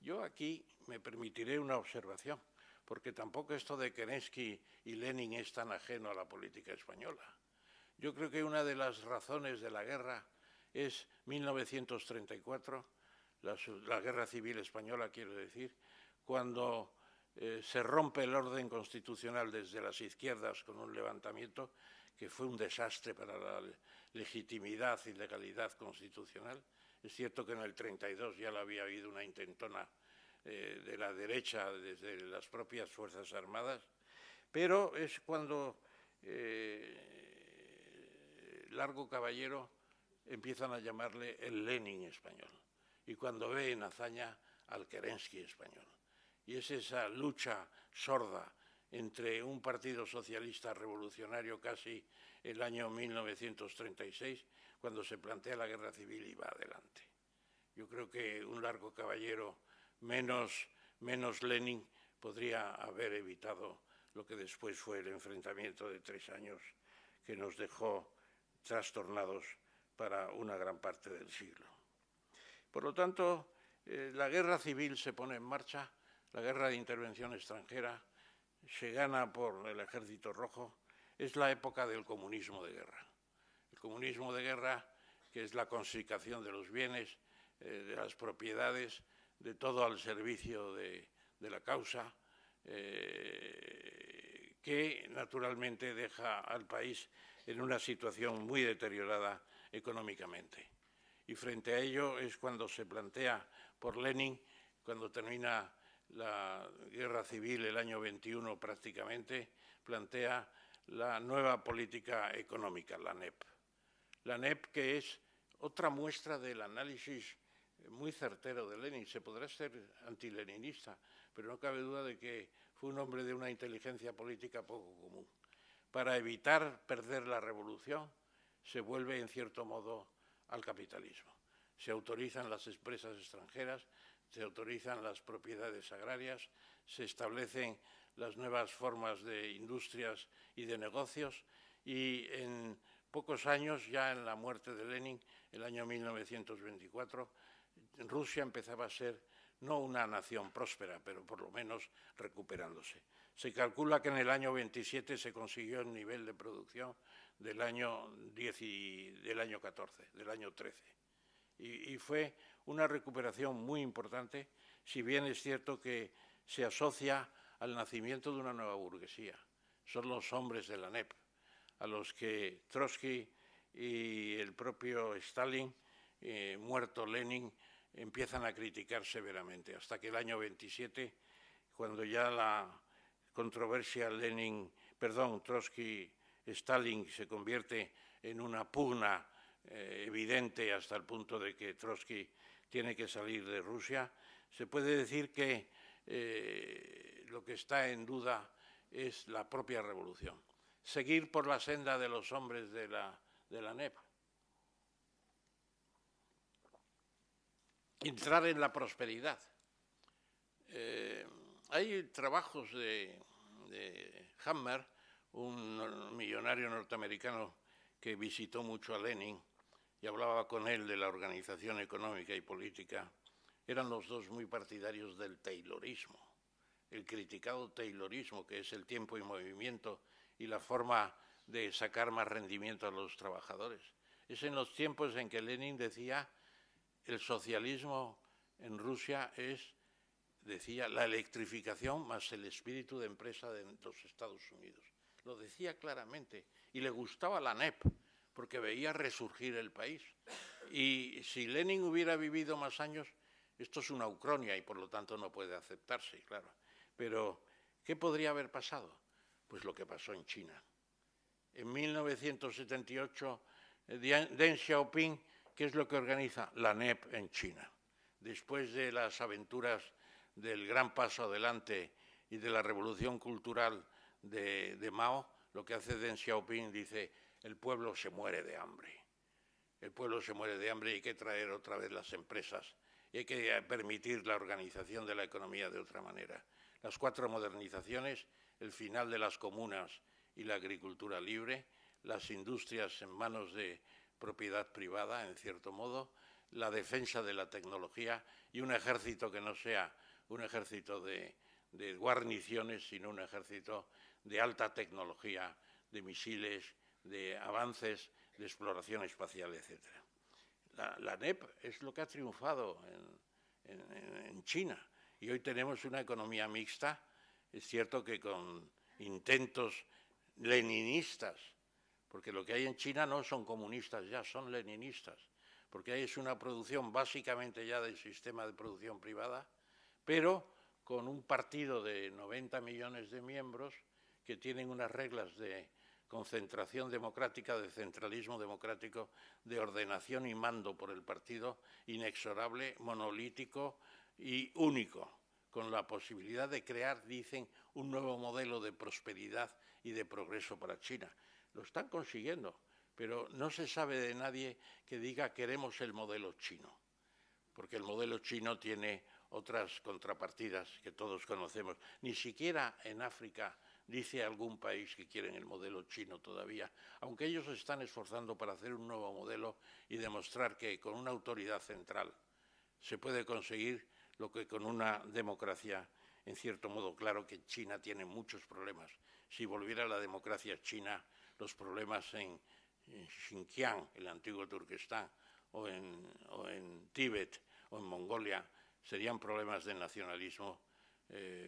Yo aquí me permitiré una observación, porque tampoco esto de Kerensky y Lenin es tan ajeno a la política española. Yo creo que una de las razones de la guerra es 1934, la guerra civil española, quiero decir, cuando se rompe el orden constitucional desde las izquierdas con un levantamiento que fue un desastre para la legitimidad y legalidad constitucional. Es cierto que en el 32 ya había habido una intentona de la derecha desde las propias Fuerzas Armadas, pero es cuando Largo Caballero empiezan a llamarle el Lenin español, y cuando ve en hazaña al Kerensky español. Y es esa lucha sorda entre un partido socialista revolucionario casi el año 1936, cuando se plantea la guerra civil y va adelante. Yo creo que un Largo Caballero menos Lenin podría haber evitado lo que después fue el enfrentamiento de 3 años que nos dejó trastornados para una gran parte del siglo. Por lo tanto, la guerra civil se pone en marcha, la guerra de intervención extranjera se gana por el Ejército Rojo, es la época del comunismo de guerra. El comunismo de guerra, que es la confiscación de los bienes, de las propiedades, de todo al servicio de la causa, que naturalmente deja al país en una situación muy deteriorada económicamente. Y frente a ello es cuando se plantea por Lenin, cuando termina la guerra civil el año 21 prácticamente, plantea la nueva política económica, la NEP. La NEP, que es otra muestra del análisis muy certero de Lenin. Se podrá ser antileninista, pero no cabe duda de que fue un hombre de una inteligencia política poco común. Para evitar perder la revolución, se vuelve en cierto modo al capitalismo. Se autorizan las empresas extranjeras, se autorizan las propiedades agrarias, se establecen las nuevas formas de industrias y de negocios, y en pocos años, ya en la muerte de Lenin, el año 1924, Rusia empezaba a ser no una nación próspera, pero por lo menos recuperándose. Se calcula que en el año 27 se consiguió el nivel de producción del año 10 y del año 14, del año 13. Y fue una recuperación muy importante, si bien es cierto que se asocia al nacimiento de una nueva burguesía. Son los hombres de la NEP, a los que Trotsky y el propio Stalin, muerto Lenin, empiezan a criticar severamente, hasta que el año 27, cuando ya la controversia Trotsky-Stalin se convierte en una pugna evidente hasta el punto de que Trotsky tiene que salir de Rusia, se puede decir que lo que está en duda es la propia revolución. Seguir por la senda de los hombres de la NEP. Entrar en la prosperidad. Hay trabajos de Hammer, un millonario norteamericano que visitó mucho a Lenin y hablaba con él de la organización económica y política. Eran los dos muy partidarios del taylorismo, el criticado taylorismo, que es el tiempo y movimiento y la forma de sacar más rendimiento a los trabajadores. Es en los tiempos en que Lenin decía el socialismo en Rusia es, decía, la electrificación más el espíritu de empresa de los Estados Unidos. Lo decía claramente y le gustaba la NEP porque veía resurgir el país. Y si Lenin hubiera vivido más años, esto es una ucronia y por lo tanto no puede aceptarse, claro. Pero, ¿qué podría haber pasado? Pues lo que pasó en China. En 1978, Deng Xiaoping, ¿qué es lo que organiza? La NEP en China. Después de las aventuras del gran paso adelante y de la revolución cultural de Mao, lo que hace Deng Xiaoping dice, el pueblo se muere de hambre. El pueblo se muere de hambre y hay que traer otra vez las empresas y hay que permitir la organización de la economía de otra manera. Las 4 modernizaciones, el final de las comunas y la agricultura libre, las industrias en manos de propiedad privada, en cierto modo, la defensa de la tecnología y un ejército que no sea un ejército de guarniciones, sino un ejército de alta tecnología, de misiles, de avances, de exploración espacial, etc. La NEP es lo que ha triunfado en China y hoy tenemos una economía mixta, es cierto que con intentos leninistas, porque lo que hay en China no son comunistas ya, son leninistas, porque ahí es una producción básicamente ya del sistema de producción privada, pero con un partido de 90 millones de miembros que tienen unas reglas de concentración democrática, de centralismo democrático, de ordenación y mando por el partido inexorable, monolítico y único, con la posibilidad de crear, dicen, un nuevo modelo de prosperidad y de progreso para China. Lo están consiguiendo, pero no se sabe de nadie que diga queremos el modelo chino, porque el modelo chino tiene otras contrapartidas que todos conocemos. Ni siquiera en África dice algún país que quieren el modelo chino todavía, aunque ellos se están esforzando para hacer un nuevo modelo y demostrar que con una autoridad central se puede conseguir lo que con una democracia, en cierto modo, claro que China tiene muchos problemas. Si volviera la democracia china, los problemas en Xinjiang, el antiguo Turquestán, o en Tíbet o en Mongolia, serían problemas de nacionalismo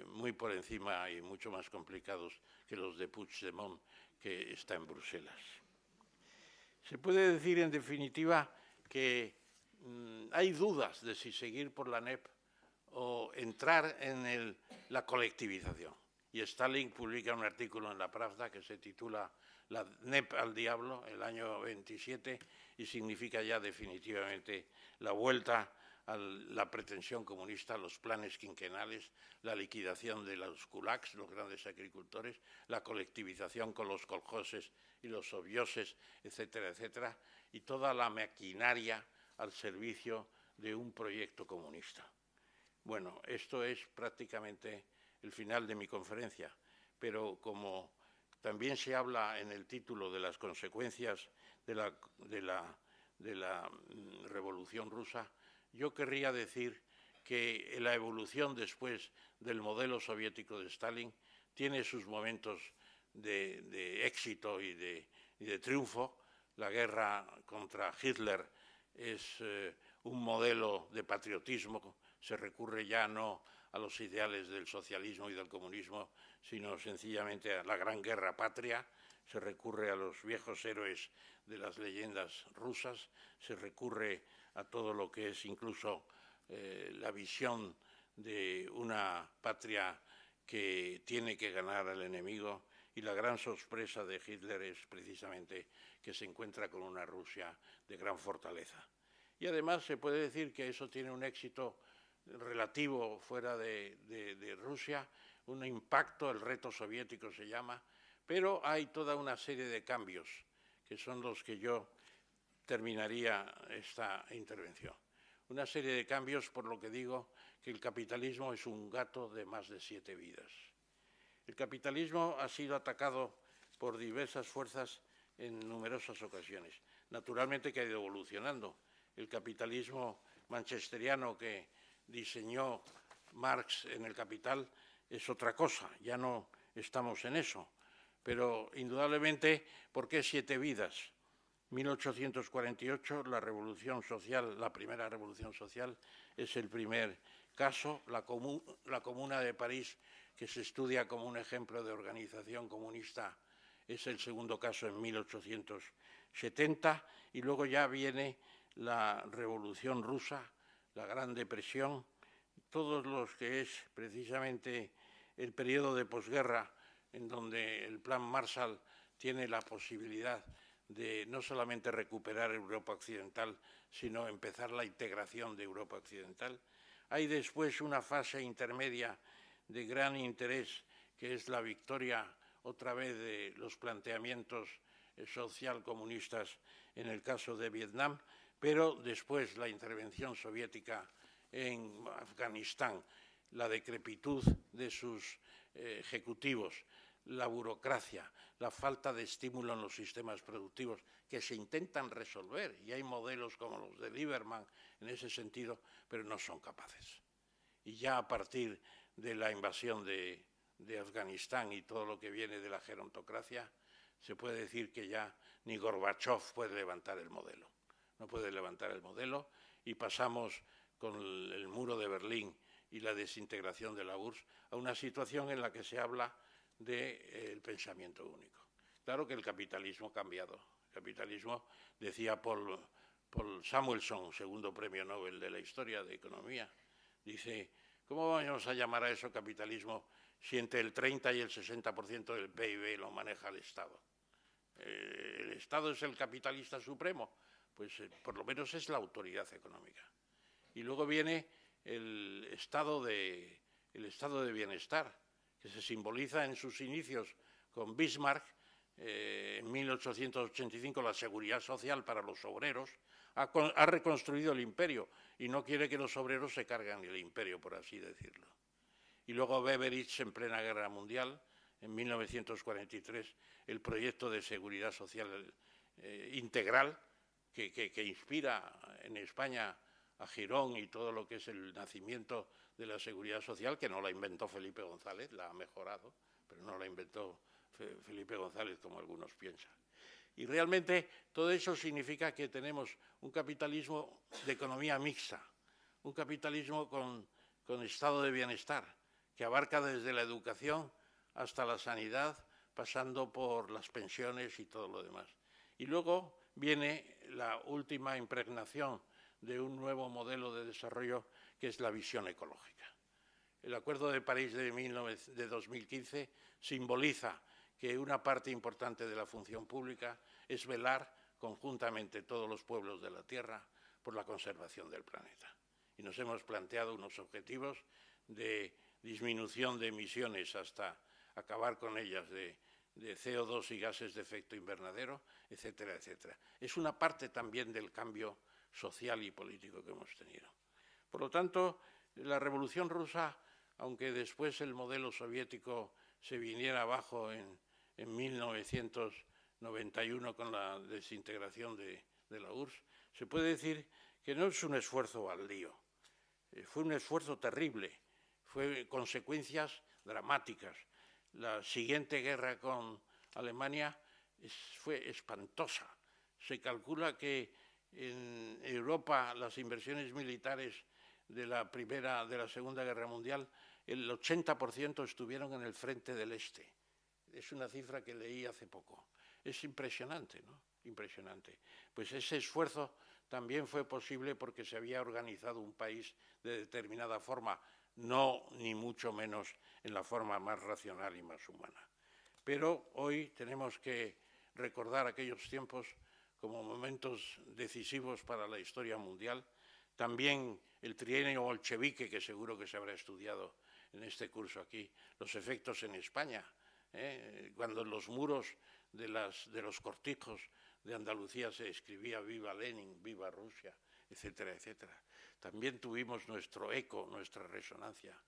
muy por encima y mucho más complicados que los de Puigdemont, que está en Bruselas. Se puede decir, en definitiva, que hay dudas de si seguir por la NEP o entrar en la colectivización. Y Stalin publica un artículo en la Pravda que se titula La NEP al diablo, el año 27, y significa ya definitivamente la vuelta a la pretensión comunista, los planes quinquenales, la liquidación de los kulaks, los grandes agricultores, la colectivización con los koljoses y los sovioses, etcétera, etcétera, y toda la maquinaria al servicio de un proyecto comunista. Bueno, esto es prácticamente el final de mi conferencia, pero como también se habla en el título de las consecuencias de la Revolución Rusa, yo querría decir que la evolución después del modelo soviético de Stalin tiene sus momentos de éxito y de triunfo. La guerra contra Hitler es un modelo de patriotismo, se recurre ya no a los ideales del socialismo y del comunismo, sino sencillamente a la gran guerra patria. Se recurre a los viejos héroes de las leyendas rusas, se recurre a todo lo que es incluso la visión de una patria que tiene que ganar al enemigo, y la gran sorpresa de Hitler es precisamente que se encuentra con una Rusia de gran fortaleza. Y además se puede decir que eso tiene un éxito relativo fuera de Rusia, un impacto, el reto soviético se llama, pero hay toda una serie de cambios que son los que yo terminaría esta intervención. Una serie de cambios, por lo que digo que el capitalismo es un gato de más de 7 vidas. El capitalismo ha sido atacado por diversas fuerzas en numerosas ocasiones. Naturalmente que ha ido evolucionando. El capitalismo manchesteriano que diseñó Marx en El Capital es otra cosa, ya no estamos en eso. Pero indudablemente, ¿por qué 7 vidas? 1848, la Revolución Social, la primera Revolución Social, es el primer caso. La Comuna de París, que se estudia como un ejemplo de organización comunista, es el segundo caso en 1870, y luego ya viene la Revolución Rusa, la Gran Depresión, todos los que es precisamente el periodo de posguerra, en donde el Plan Marshall tiene la posibilidad de no solamente recuperar Europa Occidental, sino empezar la integración de Europa Occidental. Hay después una fase intermedia de gran interés, que es la victoria otra vez de los planteamientos socialcomunistas en el caso de Vietnam, pero después la intervención soviética en Afganistán, la decrepitud de sus ejecutivos, la burocracia, la falta de estímulo en los sistemas productivos que se intentan resolver, y hay modelos como los de Lieberman en ese sentido, pero no son capaces. Y ya a partir de la invasión de Afganistán y todo lo que viene de la gerontocracia, se puede decir que ya ni Gorbachov puede levantar el modelo. No puede levantar el modelo, y pasamos con el muro de Berlín y la desintegración de la URSS a una situación en la que se habla del pensamiento único. Claro que el capitalismo ha cambiado. El capitalismo, decía Paul Samuelson, segundo premio Nobel de la historia de economía, dice: ¿cómo vamos a llamar a eso capitalismo si entre el 30 y el 60% del PIB lo maneja el Estado? ¿El Estado es el capitalista supremo? Pues por lo menos es la autoridad económica. Y luego viene el estado de bienestar, que se simboliza en sus inicios con Bismarck, en 1885, la seguridad social para los obreros. Ha reconstruido el imperio y no quiere que los obreros se carguen el imperio, por así decirlo. Y luego Beveridge, en plena guerra mundial, en 1943, el proyecto de seguridad social integral que inspira en España a Girón y todo lo que es el nacimiento de la seguridad social, que no la inventó Felipe González, la ha mejorado, pero no la inventó Felipe González como algunos piensan. Y realmente todo eso significa que tenemos un capitalismo de economía mixta, un capitalismo con estado de bienestar, que abarca desde la educación hasta la sanidad, pasando por las pensiones y todo lo demás. Y luego viene la última impregnación de un nuevo modelo de desarrollo, que es la visión ecológica. El Acuerdo de París de 2015 simboliza que una parte importante de la función pública es velar conjuntamente todos los pueblos de la Tierra por la conservación del planeta. Y nos hemos planteado unos objetivos de disminución de emisiones hasta acabar con ellas de CO2 y gases de efecto invernadero, etcétera, etcétera. Es una parte también del cambio social y político que hemos tenido. Por lo tanto, la Revolución Rusa, aunque después el modelo soviético se viniera abajo en 1991 con la desintegración de la URSS, se puede decir que no es un esfuerzo baldío, fue un esfuerzo terrible, fue consecuencias dramáticas. La siguiente guerra con Alemania fue espantosa. Se calcula que en Europa las inversiones militares de la Segunda Guerra Mundial, el 80% estuvieron en el frente del Este. Es una cifra que leí hace poco. Es impresionante, ¿no? Impresionante. Pues ese esfuerzo también fue posible porque se había organizado un país de determinada forma, no ni mucho menos en la forma más racional y más humana. Pero hoy tenemos que recordar aquellos tiempos como momentos decisivos para la historia mundial. También el trienio bolchevique, que seguro que se habrá estudiado en este curso aquí, los efectos en España, cuando en los muros de los cortijos de Andalucía se escribía «Viva Lenin», «Viva Rusia», etcétera, etcétera. También tuvimos nuestro eco, nuestra resonancia.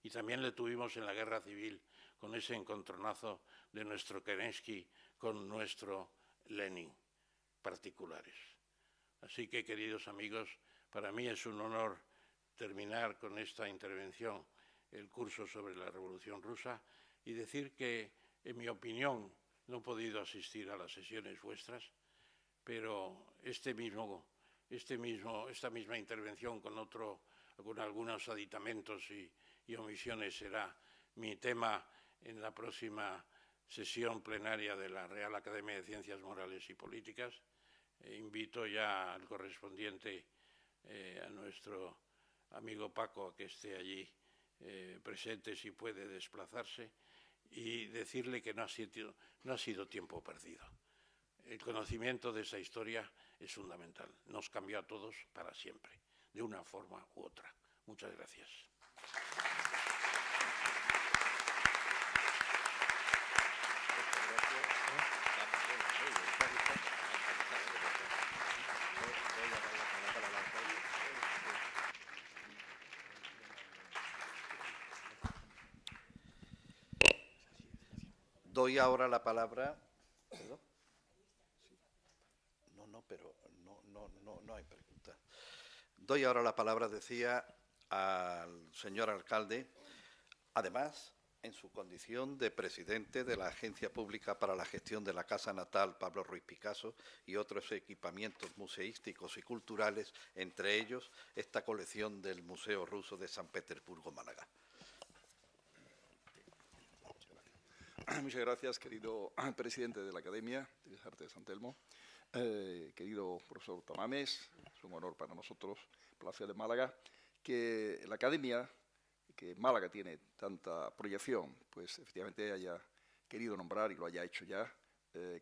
Y también le tuvimos en la Guerra Civil, con ese encontronazo de nuestro Kerensky con nuestro Lenin particulares. Así que, queridos amigos, para mí es un honor terminar con esta intervención el curso sobre la Revolución Rusa y decir que, en mi opinión, no he podido asistir a las sesiones vuestras, pero esta misma intervención con algunos aditamentos y omisiones será mi tema en la próxima sesión plenaria de la Real Academia de Ciencias Morales y Políticas. Invito ya al correspondiente, a nuestro amigo Paco, a que esté allí presente si puede desplazarse, y decirle que no ha sido tiempo perdido. El conocimiento de esa historia es fundamental. Nos cambió a todos para siempre, de una forma u otra. Muchas gracias. Doy ahora la palabra. ¿Perdón? No hay pregunta. Doy ahora la palabra, decía, al señor alcalde, además, en su condición de presidente de la Agencia Pública para la Gestión de la Casa Natal Pablo Ruiz Picasso y otros equipamientos museísticos y culturales, entre ellos esta colección del Museo Ruso de San Petersburgo, Málaga. Muchas gracias, querido presidente de la Academia de Bellas Artes de San Telmo. Querido profesor Tamames, es un honor para nosotros, por la ciudad de Málaga, que la Academia, que Málaga tiene tanta proyección, pues efectivamente haya querido nombrar, y lo haya hecho ya,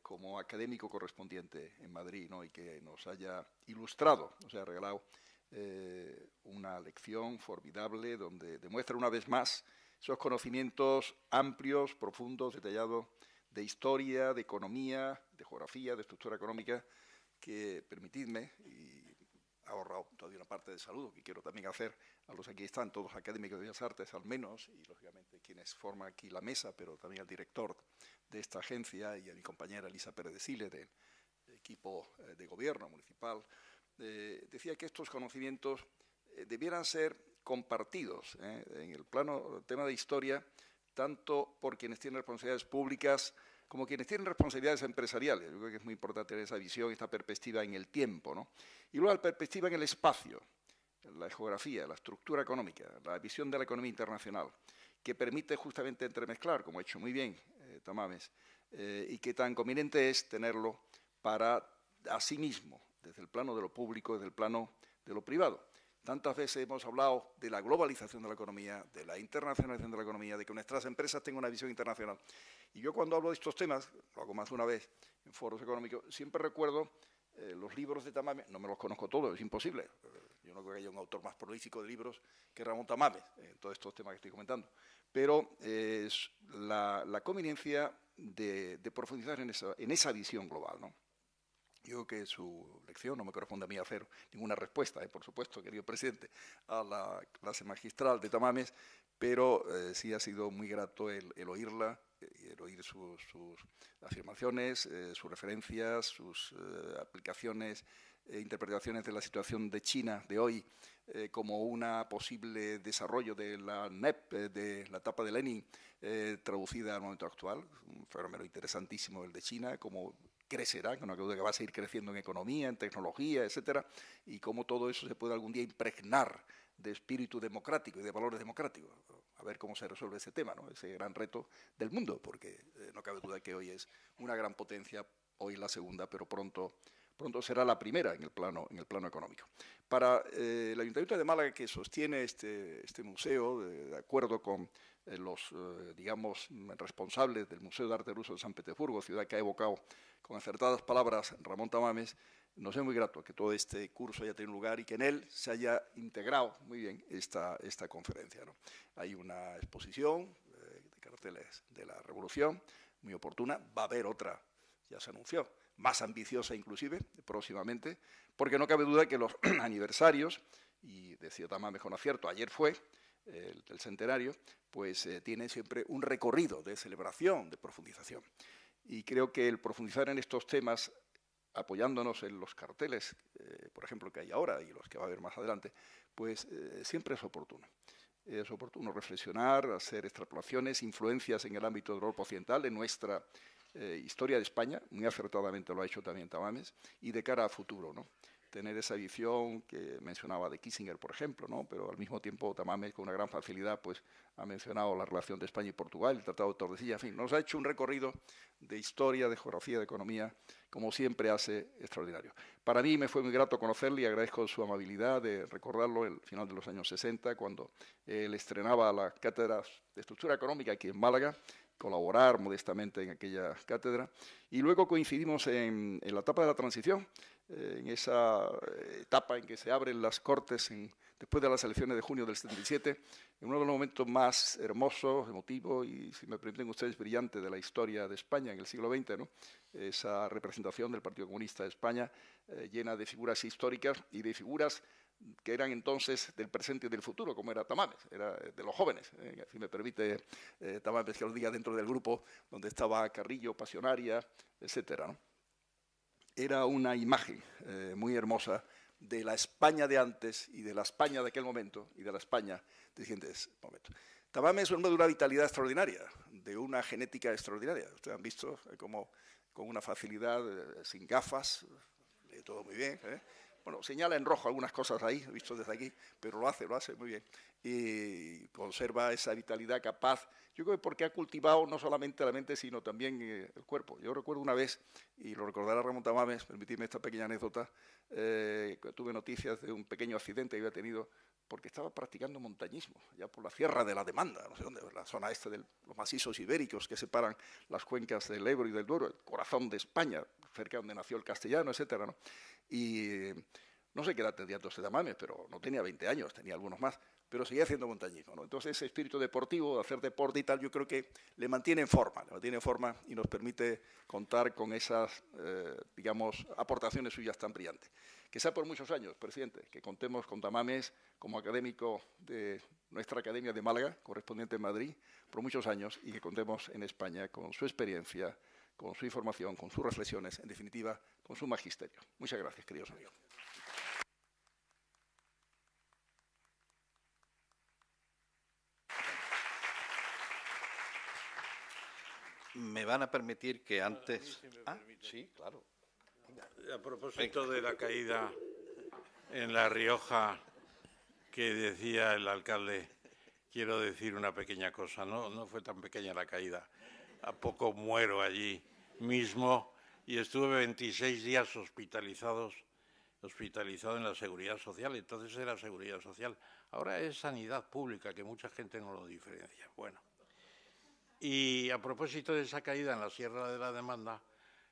como académico correspondiente en Madrid, ¿no? Y que nos haya ilustrado, nos haya regalado una lección formidable donde demuestra una vez más esos conocimientos amplios, profundos, detallados de historia, de economía, de geografía, de estructura económica, que, permitidme, y he ahorrado todavía una parte del saludo que quiero también hacer a los que aquí están, todos académicos de Bellas Artes al menos, y lógicamente quienes forman aquí la mesa, pero también al director de esta agencia y a mi compañera Elisa Pérez de Sile, del equipo de gobierno municipal. Decía que estos conocimientos debieran ser compartidos en el tema de historia, tanto por quienes tienen responsabilidades públicas como quienes tienen responsabilidades empresariales. Yo creo que es muy importante tener esa visión, esta perspectiva en el tiempo, ¿no? Y luego la perspectiva en el espacio, la geografía, la estructura económica, la visión de la economía internacional, que permite justamente entremezclar, como ha hecho muy bien Tamames, y que tan conveniente es tenerlo para asimismo, desde el plano de lo público, desde el plano de lo privado. Tantas veces hemos hablado de la globalización de la economía, de la internacionalización de la economía, de que nuestras empresas tengan una visión internacional. Y yo cuando hablo de estos temas, lo hago más de una vez en foros económicos, siempre recuerdo los libros de Tamames. No me los conozco todos, es imposible. Yo no creo que haya un autor más prolífico de libros que Ramón Tamames, en todos estos temas que estoy comentando. Pero es la conveniencia de profundizar en esa visión global, ¿no? Yo creo que su lección no me corresponde a mí hacer ninguna respuesta, por supuesto, querido presidente, a la clase magistral de Tamames, pero sí ha sido muy grato el oírla, el oír sus afirmaciones, sus referencias, sus aplicaciones, interpretaciones de la situación de China de hoy como una posible desarrollo de la NEP, de la etapa de Lenin, traducida al momento actual. Un fenómeno interesantísimo el de China, como crecerá, con una duda que va a seguir creciendo en economía, en tecnología, etcétera, y cómo todo eso se puede algún día impregnar de espíritu democrático y de valores democráticos. A ver cómo se resuelve ese tema, ¿no? Ese gran reto del mundo, porque no cabe duda que hoy es una gran potencia, hoy la segunda, pero pronto será la primera en el plano económico. Para el Ayuntamiento de Málaga, que sostiene este museo, de acuerdo con los, digamos, responsables del Museo de Arte Ruso de San Petersburgo, ciudad que ha evocado con acertadas palabras Ramón Tamames, nos es muy grato que todo este curso haya tenido lugar y que en él se haya integrado muy bien esta conferencia, ¿no? Hay una exposición de carteles de la Revolución, muy oportuna. Va a haber otra, ya se anunció, más ambiciosa inclusive, próximamente, porque no cabe duda que los aniversarios, y decía Tamames con acierto, ayer fue el centenario, pues tienen siempre un recorrido de celebración, de profundización. Y creo que el profundizar en estos temas, apoyándonos en los carteles, por ejemplo, que hay ahora y los que va a haber más adelante, pues siempre es oportuno. Es oportuno reflexionar, hacer extrapolaciones, influencias en el ámbito de Europa Occidental, en nuestra historia de España, muy acertadamente lo ha hecho también Tamames, y de cara a futuro, ¿no? Tener esa visión que mencionaba de Kissinger, por ejemplo, ¿no? Pero al mismo tiempo Tamames, con una gran facilidad, pues ha mencionado la relación de España y Portugal, el Tratado de Tordesillas, en fin, nos ha hecho un recorrido de historia, de geografía, de economía, como siempre hace, extraordinario. Para mí me fue muy grato conocerle y agradezco su amabilidad de recordarlo en el final de los años 60, cuando él estrenaba la cátedra de estructura económica aquí en Málaga, colaborar modestamente en aquella cátedra, y luego coincidimos en la etapa de la transición, en esa etapa en que se abren las Cortes después de las elecciones de junio del 77, en uno de los momentos más hermosos, emotivos y, si me permiten ustedes, brillantes de la historia de España en el siglo XX, ¿no? Esa representación del Partido Comunista de España llena de figuras históricas y de figuras que eran entonces del presente y del futuro, como era Tamames, era de los jóvenes, si me permite Tamames que lo diga, dentro del grupo donde estaba Carrillo, Pasionaria, etcétera, ¿no? Era una imagen muy hermosa de la España de antes y de la España de aquel momento y de la España de siguientes momentos. Tamames es un hombre de una vitalidad extraordinaria, de una genética extraordinaria. Ustedes han visto cómo con una facilidad, sin gafas, lee todo muy bien, Bueno, señala en rojo algunas cosas ahí, visto desde aquí, pero lo hace muy bien. Y conserva esa vitalidad capaz, yo creo que porque ha cultivado no solamente la mente, sino también el cuerpo. Yo recuerdo una vez, y lo recordará Ramón Tamames, permitidme esta pequeña anécdota, tuve noticias de un pequeño accidente que había tenido porque estaba practicando montañismo, ya por la Sierra de la Demanda, no sé dónde, la zona este de los macizos ibéricos que separan las cuencas del Ebro y del Duero, el corazón de España, cerca donde nació el castellano, etcétera, ¿no? Y no sé qué edad tendría entonces Tamames, pero no tenía 20 años, tenía algunos más, pero seguía haciendo montañismo, ¿no? Entonces ese espíritu deportivo, de hacer deporte y tal, yo creo que le mantiene en forma y nos permite contar con esas, digamos, aportaciones suyas tan brillantes. Que sea por muchos años, presidente, que contemos con Tamames como académico de nuestra Academia de Málaga, correspondiente en Madrid, por muchos años, y que contemos en España con su experiencia, con su información, con sus reflexiones, en definitiva, con su magisterio. Muchas gracias, queridos amigos. Me van a permitir que antes... Sí, claro. A propósito de la caída en La Rioja que decía el alcalde, quiero decir una pequeña cosa. No fue tan pequeña la caída. A poco muero allí mismo y estuve 26 días hospitalizado en la Seguridad Social. Entonces era Seguridad Social. Ahora es Sanidad Pública, que mucha gente no lo diferencia. Bueno. Y a propósito de esa caída en la Sierra de la Demanda,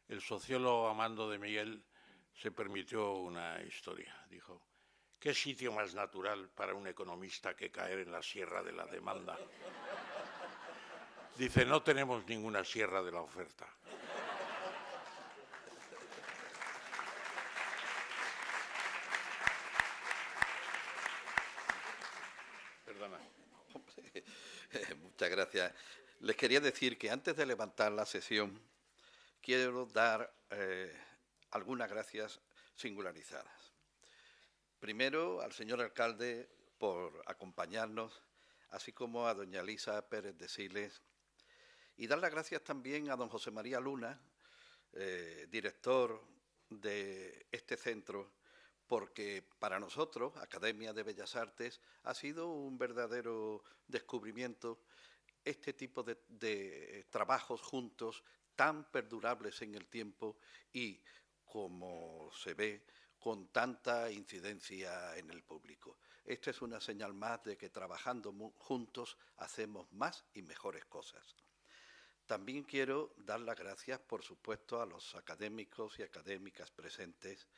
el sociólogo Amando de Miguel se permitió una historia. Dijo, ¿qué sitio más natural para un economista que caer en la Sierra de la Demanda? Dice, no tenemos ninguna Sierra de la Oferta. Perdona. Muchas gracias. Les quería decir que antes de levantar la sesión, quiero dar algunas gracias singularizadas. Primero, al señor alcalde por acompañarnos, así como a doña Elisa Pérez de Siles, y dar las gracias también a don José María Luna, director de este centro, porque para nosotros, Academia de Bellas Artes, ha sido un verdadero descubrimiento este tipo de trabajos juntos tan perdurables en el tiempo y, como se ve, con tanta incidencia en el público. Esta es una señal más de que trabajando juntos hacemos más y mejores cosas. También quiero dar las gracias, por supuesto, a los académicos y académicas presentes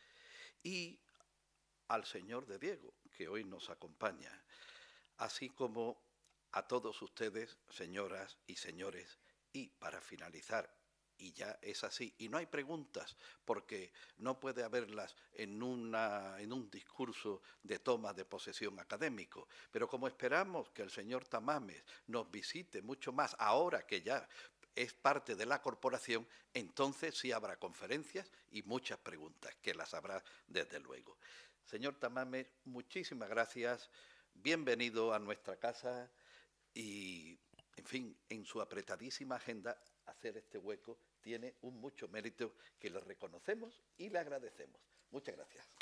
y al señor de Diego, que hoy nos acompaña, así como a todos ustedes, señoras y señores. Y para finalizar, y ya es así, y no hay preguntas, porque no puede haberlas en un discurso de toma de posesión académico, pero como esperamos que el señor Tamames nos visite mucho más ahora que ya es parte de la corporación, entonces sí habrá conferencias y muchas preguntas, que las habrá desde luego. Señor Tamames, muchísimas gracias, bienvenido a nuestra casa y, en fin, en su apretadísima agenda, hacer este hueco tiene un mucho mérito que le reconocemos y le agradecemos. Muchas gracias.